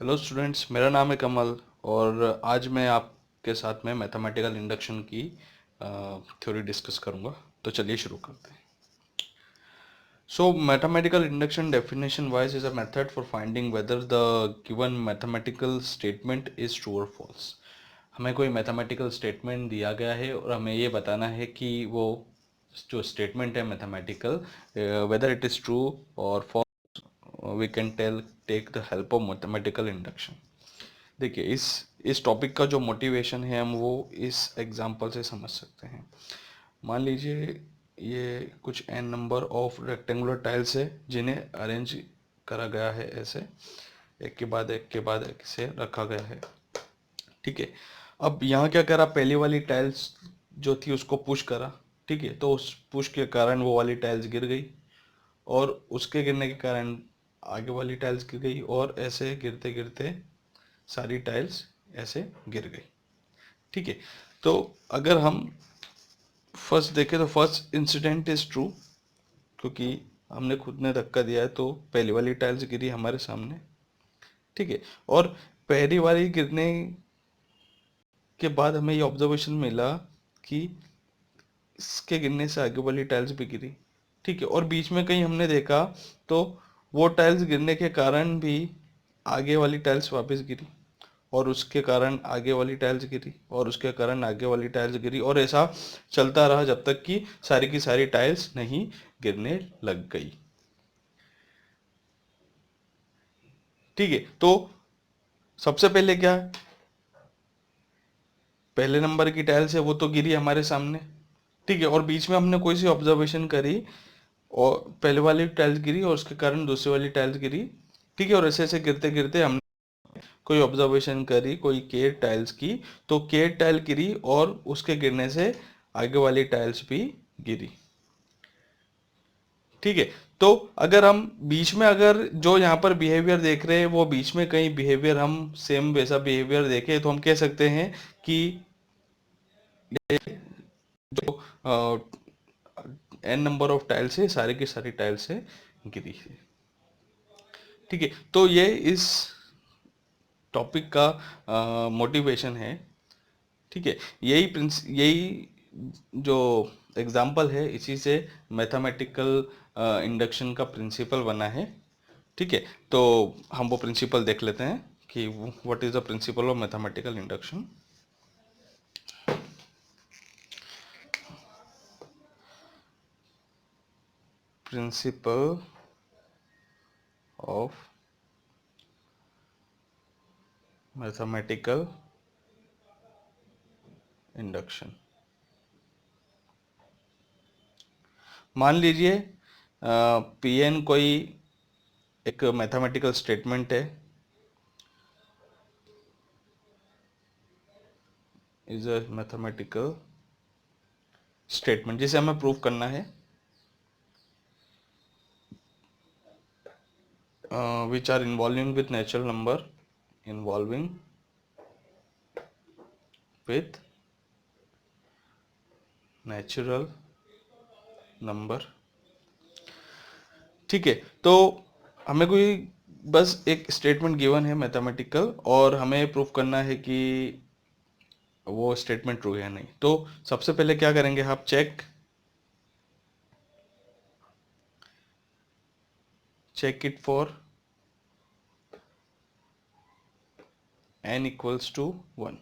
Hello students, मेरा नाम है कमल और आज मैं आपके साथ में मैथमेटिकल इंडक्शन की थ्योरी डिस्कस करूंगा। तो चलिए शुरू करते हैं। सो mathematical induction definition wise is a method for finding whether the given mathematical statement is true और फॉल्स। हमें कोई मैथमेटिकल स्टेटमेंट दिया गया है और हमें ये बताना है कि वो जो स्टेटमेंट है mathematical, whether it is true और false. We can take the help of mathematical induction. देखिए, इस टॉपिक का जो मोटिवेशन है हम वो इस एग्जांपल से समझ सकते हैं। मान लीजिए ये कुछ n number of rectangular tiles है जिन्हें अरेंज करा गया है, ऐसे एक के बाद एक के बाद एक से रखा गया है। ठीक है, अब यहाँ क्या करा, पहली वाली टाइल्स जो थी उसको पुश करा। ठीक है, तो उस पुश के कारण वो वाली टाइल्स गिर गई और उसके गिरने के कारण आगे वाली टाइल्स गिर गई और ऐसे गिरते गिरते सारी टाइल्स ऐसे गिर गई। ठीक है, तो अगर हम फर्स्ट देखें तो फर्स्ट इंसिडेंट इज ट्रू, क्योंकि हमने खुद ने धक्का दिया है तो पहली वाली टाइल्स गिरी हमारे सामने। ठीक है, और पहली वाली गिरने के बाद हमें ये ऑब्जर्वेशन मिला कि इसके गिरने से आगे वाली टाइल्स भी गिरी। ठीक है, और बीच में कहीं हमने देखा तो वो टाइल्स गिरने के कारण भी आगे वाली टाइल्स वापस गिरी और उसके कारण आगे वाली टाइल्स गिरी और उसके कारण आगे वाली टाइल्स गिरी और ऐसा चलता रहा जब तक कि सारी की सारी टाइल्स नहीं गिरने लग गई। ठीक है, तो सबसे पहले क्या, पहले नंबर की टाइल्स है वो तो गिरी हमारे सामने। ठीक है, और बीच में हमने कोई सी ऑब्जर्वेशन करी और पहले वाली टाइल्स गिरी और उसके कारण दूसरी वाली टाइल्स गिरी। ठीक है, और ऐसे ऐसे गिरते गिरते हमने कोई ऑब्जर्वेशन करी कोई के टाइल्स की, तो के टाइल गिरी और उसके गिरने से आगे वाली टाइल्स भी गिरी। ठीक है, तो अगर हम बीच में अगर जो यहाँ पर बिहेवियर देख रहे हैं वो बीच में कहीं बिहेवियर हम सेम वैसा बिहेवियर देखें तो हम कह सकते हैं कि जो एन नंबर ऑफ टाइल्स है सारी की सारी टाइल्स से गिरी है। ठीक है, तो ये इस टॉपिक का मोटिवेशन है। ठीक है, यही जो एग्जाम्पल है इसी से मैथमेटिकल इंडक्शन का प्रिंसिपल बना है। ठीक है, तो हम वो प्रिंसिपल देख लेते हैं कि what is the principle of mathematical induction. Principle of mathematical induction. मान लीजिए पी एन कोई एक मैथमेटिकल स्टेटमेंट है, इज अ मैथमेटिकल स्टेटमेंट जिसे हमें प्रूव करना है, which are involving with natural number, involving with natural number। ठीक है, तो हमें कोई बस एक स्टेटमेंट गिवन है मैथमेटिकल और हमें प्रूफ करना है कि वो स्टेटमेंट ट्रू है या नहीं। तो सबसे पहले क्या करेंगे, आप check it for n equals to 1।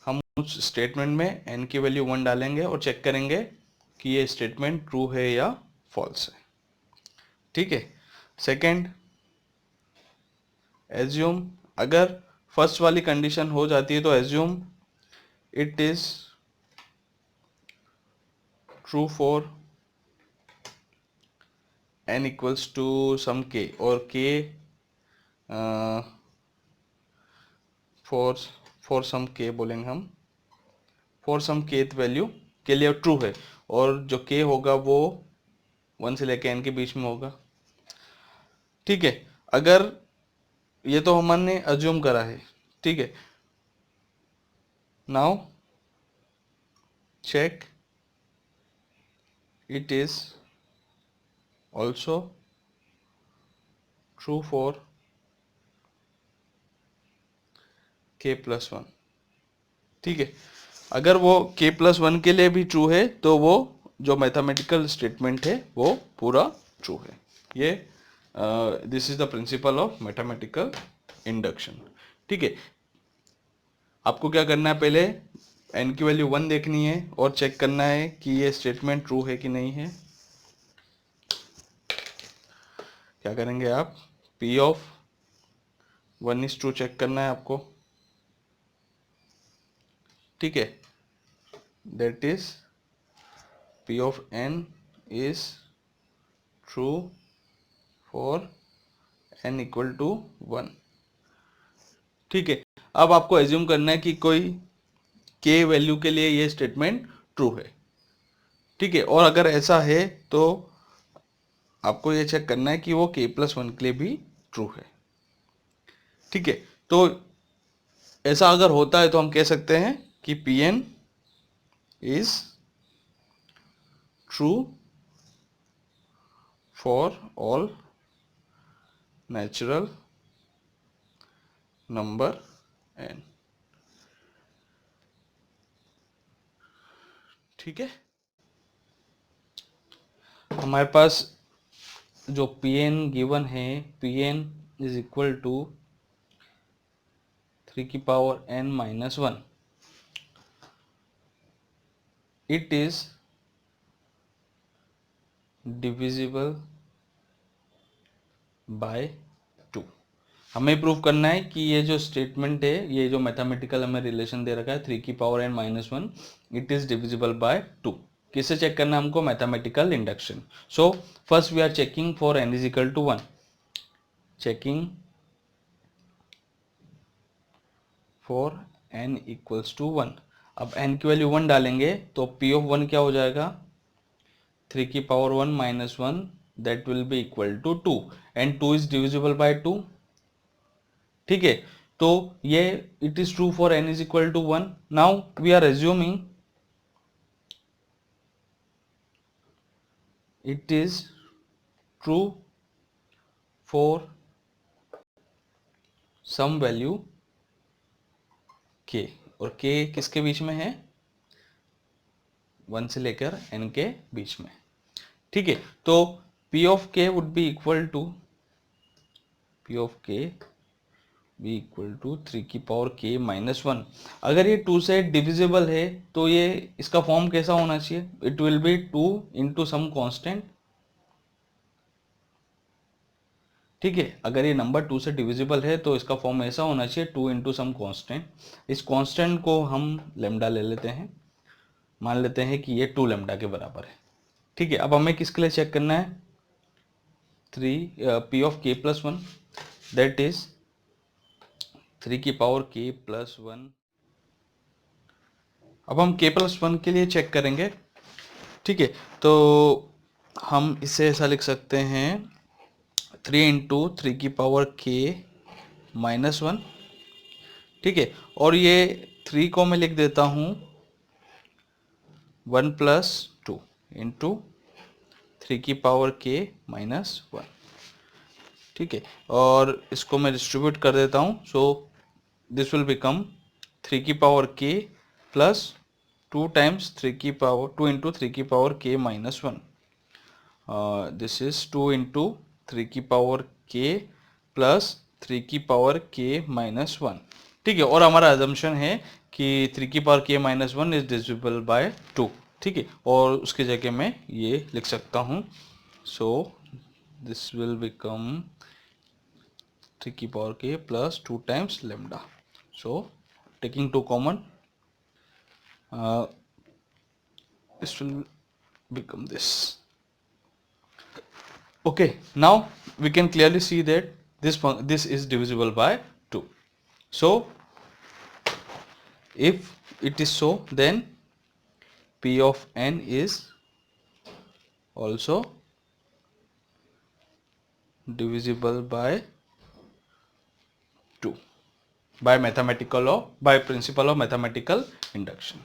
हम उस स्टेटमेंट में n की वैल्यू 1 डालेंगे और चेक करेंगे कि ये स्टेटमेंट ट्रू है या फॉल्स है। ठीक है, सेकंड, एज्यूम, अगर फर्स्ट वाली कंडीशन हो जाती है तो assume it is true for n equals to some k और k for for some k बोलेंगे हम, फॉर सम kth वैल्यू के लिए ट्रू है और जो k होगा वो 1 से लेके n के बीच में होगा। ठीक है, अगर ये तो हमने अज्यूम करा है। ठीक है, now check it is also true for k+1। ठीक है, अगर वो k+1 के लिए भी ट्रू है तो वो जो मैथमेटिकल स्टेटमेंट है वो पूरा ट्रू है। ये this is the principle of mathematical induction. ठीक है, आपको क्या करना है, पहले n की वैल्यू 1 देखनी है और चेक करना है कि ये स्टेटमेंट ट्रू है कि नहीं है। क्या करेंगे आप, p of 1 is true check करना है आपको। ठीक है, that is p of n is true for n equal to 1। ठीक है, अब आपको एज्यूम करना है कि कोई k वैल्यू के लिए ये स्टेटमेंट ट्रू है। ठीक है, और अगर ऐसा है तो आपको ये चेक करना है कि वो k+1 के लिए भी ट्रू है। ठीक है, तो ऐसा अगर होता है तो हम कह सकते हैं कि Pn is true for all natural number n। ठीक है, हमारे पास जो Pn गिवन है, Pn is equal to 3n-1। It is divisible by 2। हमें प्रूव करना है कि ये जो स्टेटमेंट है, ये जो मैथमेटिकल हमें रिलेशन दे रखा है 3n-1, it is divisible by 2। किससे चेक करना है हमको, mathematical induction. So first we are checking for n is equal to 1, checking for n equals to 1। अब n की वैल्यू 1 डालेंगे तो p ऑफ 1 क्या हो जाएगा, 3n-1 that will be equal to 2 and 2 is divisible by 2। ठीक है, तो ये it is true for n is equal to 1। Now we are assuming it is true for some value k, और k किसके बीच में है, 1 से लेकर n के बीच में। ठीक है, तो p of k would be equal to p of k be equal to 3k-1। अगर ये 2 से डिविजिबल है तो ये इसका फॉर्म कैसा होना चाहिए, it will be 2 into some constant. ठीक है, अगर ये नंबर 2 से डिविजिबल है तो इसका फॉर्म ऐसा होना चाहिए 2 इंटू सम कॉन्स्टेंट। इस कॉन्स्टेंट को हम लेमडा ले लेते हैं, मान लेते हैं कि ये 2 लेमडा के बराबर है। ठीक है, अब हमें किसके लिए चेक करना है, p of k+1 that is 3k+1। अब हम k+1 के लिए चेक करेंगे। ठीक है, तो हम इसे ऐसा लिख सकते हैं 3 इंटू 3k-1। ठीक है, और ये 3 को मैं लिख देता हूँ 1+2 इंटू 3k-1। ठीक है, और इसको मैं डिस्ट्रीब्यूट कर देता हूँ। So this will become 3k plus 2 times 2 into 3k-1। This is 2 into 3k plus 3k-1। ठीक है, और हमारा अजम्पशन है कि 3k-1 इज डिविजिबल बाय 2। ठीक है, और उसकी जगह मैं ये लिख सकता हूँ। So this will become 3k plus 2 times lambda. So taking 2 common, this will become this. Okay, now we can clearly see that this is divisible by 2. So if it is so, then p of n is also divisible by 2 by principle of mathematical induction.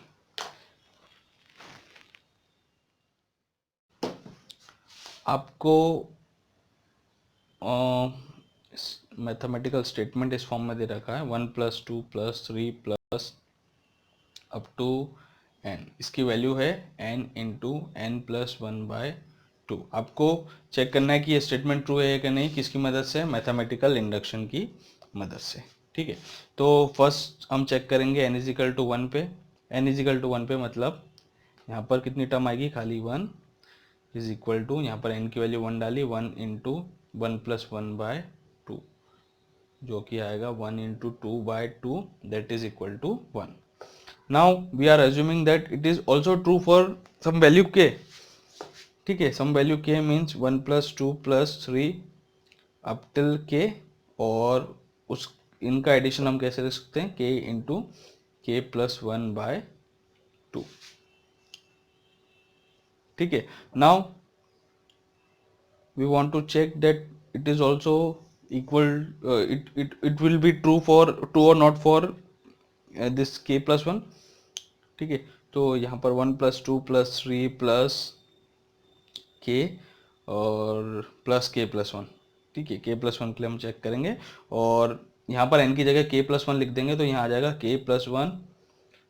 आपको mathematical statement इस form में दे रखा है 1 + 2 + 3 plus up to n, इसकी value है n into n + 1/2। आपको check करना है कि ये स्टेटमेंट ट्रू है कि नहीं, किसकी मदद से, मैथमेटिकल इंडक्शन की मदद से। ठीक है, तो फर्स्ट हम चेक करेंगे n = 1 पे। n = 1 पे मतलब यहाँ पर कितनी टर्म आएगी, खाली 1 = यहाँ पर n की वैल्यू 1 डाली, 1 इंटू 1 + 1/2, जो कि आएगा 1 into 2/2, that is equal to 1। Now we are assuming that it is also true for some value k। ठीक है, some value k means 1 + 2 + 3 up till k, और उस इनका एडिशन हम कैसे लिख सकते हैं, k इंटू k + 1/2। ठीक है, now we want to check that it is also equal, it will be true or not for this k + 1। ठीक है, तो यहाँ पर 1 + 2 + 3 प्लस के और प्लस k + 1। ठीक है, k + 1 के लिए हम चेक करेंगे, और यहाँ पर n की जगह k + 1 लिख देंगे, तो यहाँ आ जाएगा k + 1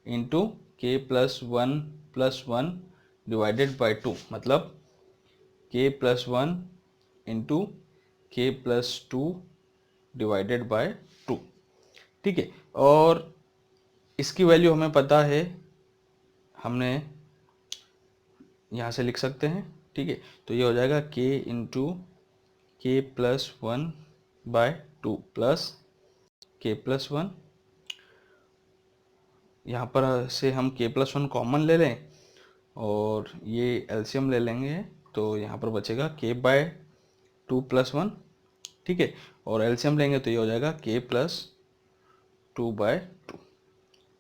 into k + 1 + 1 divided by 2, मतलब k + 1 into k + 2 divided by 2। ठीक है, और इसकी वैल्यू हमें पता है, हमने यहाँ से लिख सकते हैं। ठीक है, तो ये हो जाएगा k into k + 1/2 plus k + 1, यहाँ पर से हम k + 1 कॉमन ले लें और ये एलसीएम ले लेंगे, तो यहाँ पर बचेगा k/2 + 1। ठीक है, और एलसीएम लेंगे तो ये हो जाएगा k + 2/2।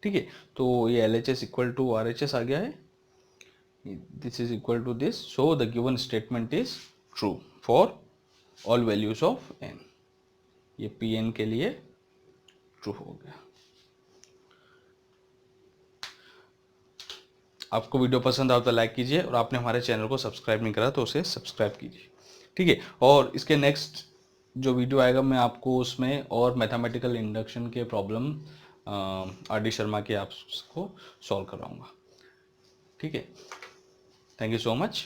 ठीक है, तो ये LHS = RHS आ गया है, this is equal to this, so the given statement is true for all values of n। ये Pn के लिए ट्रू हो गया। आपको वीडियो पसंद आओ तो लाइक कीजिए, और आपने हमारे चैनल को सब्सक्राइब नहीं करा तो उसे सब्सक्राइब कीजिए। ठीक है, और इसके नेक्स्ट जो वीडियो आएगा मैं आपको उसमें और मैथमेटिकल इंडक्शन के प्रॉब्लम RD शर्मा के आपको सॉल्व कराऊंगा। ठीक है, थैंक यू सो मच।